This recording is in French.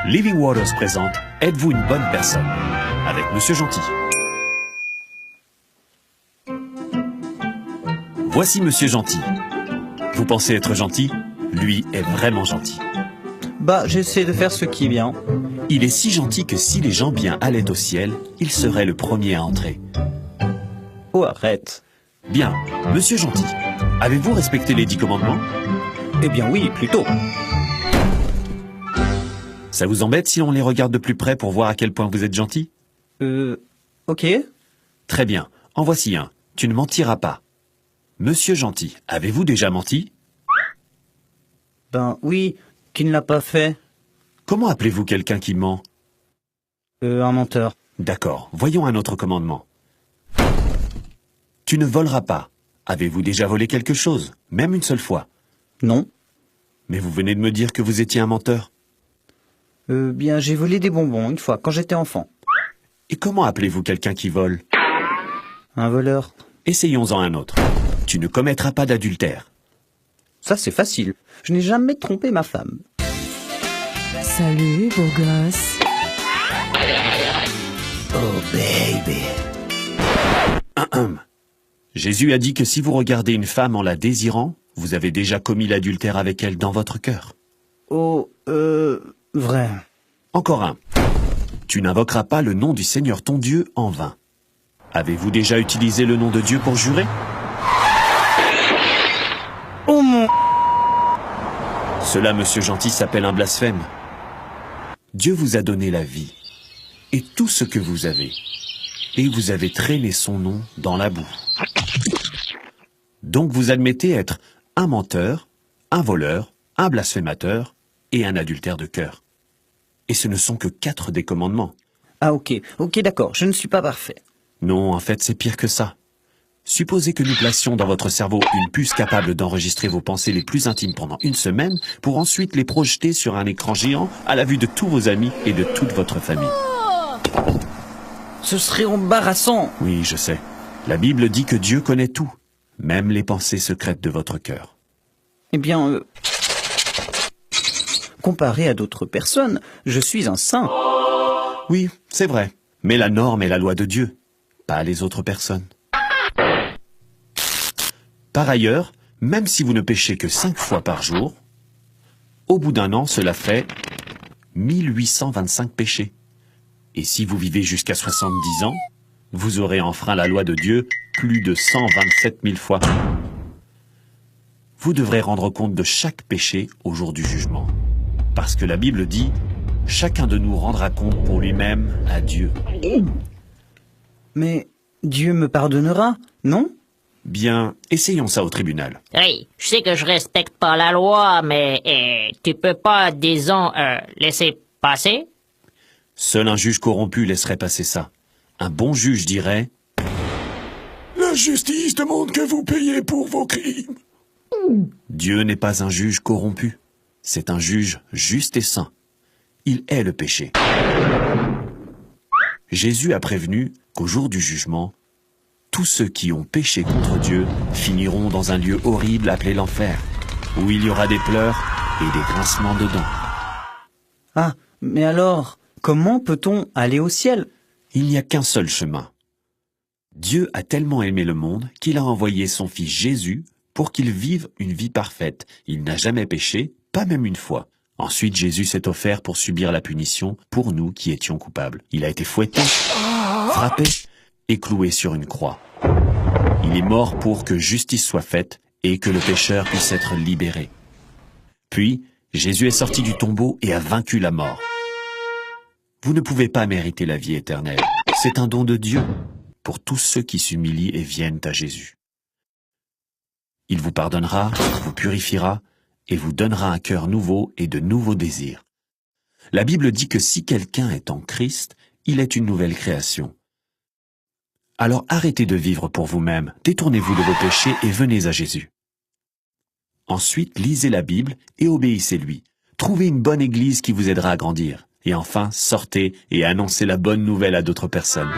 Living Waters présente Êtes-vous une bonne personne avec Monsieur Gentil. Voici Monsieur Gentil. Vous pensez être gentil? Lui est vraiment gentil. J'essaie de faire ce qui est bien. Il est si gentil que si les gens bien allaient au ciel, il serait le premier à entrer. Oh, arrête. Bien, Monsieur Gentil, avez-vous respecté les 10 commandements? Eh bien oui, plutôt. Ça vous embête si on les regarde de plus près pour voir à quel point vous êtes gentil? Ok. Très bien, en voici un. Tu ne mentiras pas. Monsieur Gentil, avez-vous déjà menti? Oui, qui ne l'a pas fait? Comment appelez-vous quelqu'un qui ment? Un menteur. D'accord, voyons un autre commandement. Tu ne voleras pas. Avez-vous déjà volé quelque chose, même une seule fois? Non. Mais vous venez de me dire que vous étiez un menteur. J'ai volé des bonbons une fois, quand j'étais enfant. Et comment appelez-vous quelqu'un qui vole? Un voleur. Essayons-en un autre. Tu ne commettras pas d'adultère. Ça, c'est facile. Je n'ai jamais trompé ma femme. Salut, beau gosse. Oh, baby. Jésus a dit que si vous regardez une femme en la désirant, vous avez déjà commis l'adultère avec elle dans votre cœur. Oh, vrai. Encore un. Tu n'invoqueras pas le nom du Seigneur ton Dieu en vain. Avez-vous déjà utilisé le nom de Dieu pour jurer? Oh mon... Cela, Monsieur Gentil, s'appelle un blasphème. Dieu vous a donné la vie et tout ce que vous avez. Et vous avez traîné son nom dans la boue. Donc vous admettez être un menteur, un voleur, un blasphémateur et un adultère de cœur. Et ce ne sont que 4 des commandements. Ah ok, d'accord, je ne suis pas parfait. Non, en fait, c'est pire que ça. Supposez que nous placions dans votre cerveau une puce capable d'enregistrer vos pensées les plus intimes pendant une semaine pour ensuite les projeter sur un écran géant à la vue de tous vos amis et de toute votre famille. Ce serait embarrassant. Oui, je sais. La Bible dit que Dieu connaît tout, même les pensées secrètes de votre cœur. Eh bien, comparé à d'autres personnes, je suis un saint. Oui, c'est vrai. Mais la norme est la loi de Dieu, pas les autres personnes. Par ailleurs, même si vous ne péchez que 5 fois par jour, au bout d'un an, cela fait 1825 péchés. Et si vous vivez jusqu'à 70 ans, vous aurez enfreint la loi de Dieu plus de 127 000 fois. Vous devrez rendre compte de chaque péché au jour du jugement. Parce que la Bible dit, chacun de nous rendra compte pour lui-même à Dieu. Mais Dieu me pardonnera, non? Bien, essayons ça au tribunal. Oui, je sais que je respecte pas la loi, mais tu peux pas, disons, laisser passer? Seul un juge corrompu laisserait passer ça. Un bon juge dirait « La justice demande que vous payiez pour vos crimes. » Dieu n'est pas un juge corrompu. C'est un juge juste et saint. Il hait le péché. Jésus a prévenu qu'au jour du jugement, tous ceux qui ont péché contre Dieu finiront dans un lieu horrible appelé l'enfer, où il y aura des pleurs et des grincements de dents. Ah, mais alors, comment peut-on aller au ciel? Il n'y a qu'un seul chemin. Dieu a tellement aimé le monde qu'il a envoyé son Fils Jésus pour qu'il vive une vie parfaite. Il n'a jamais péché, pas même une fois. Ensuite, Jésus s'est offert pour subir la punition pour nous qui étions coupables. Il a été fouetté, frappé et cloué sur une croix. Il est mort pour que justice soit faite et que le pécheur puisse être libéré. Puis, Jésus est sorti du tombeau et a vaincu la mort. Vous ne pouvez pas mériter la vie éternelle. C'est un don de Dieu pour tous ceux qui s'humilient et viennent à Jésus. Il vous pardonnera, vous purifiera et vous donnera un cœur nouveau et de nouveaux désirs. La Bible dit que si quelqu'un est en Christ, il est une nouvelle création. Alors arrêtez de vivre pour vous-même, détournez-vous de vos péchés et venez à Jésus. Ensuite, lisez la Bible et obéissez-lui. Trouvez une bonne église qui vous aidera à grandir. Et enfin, sortez et annoncez la bonne nouvelle à d'autres personnes.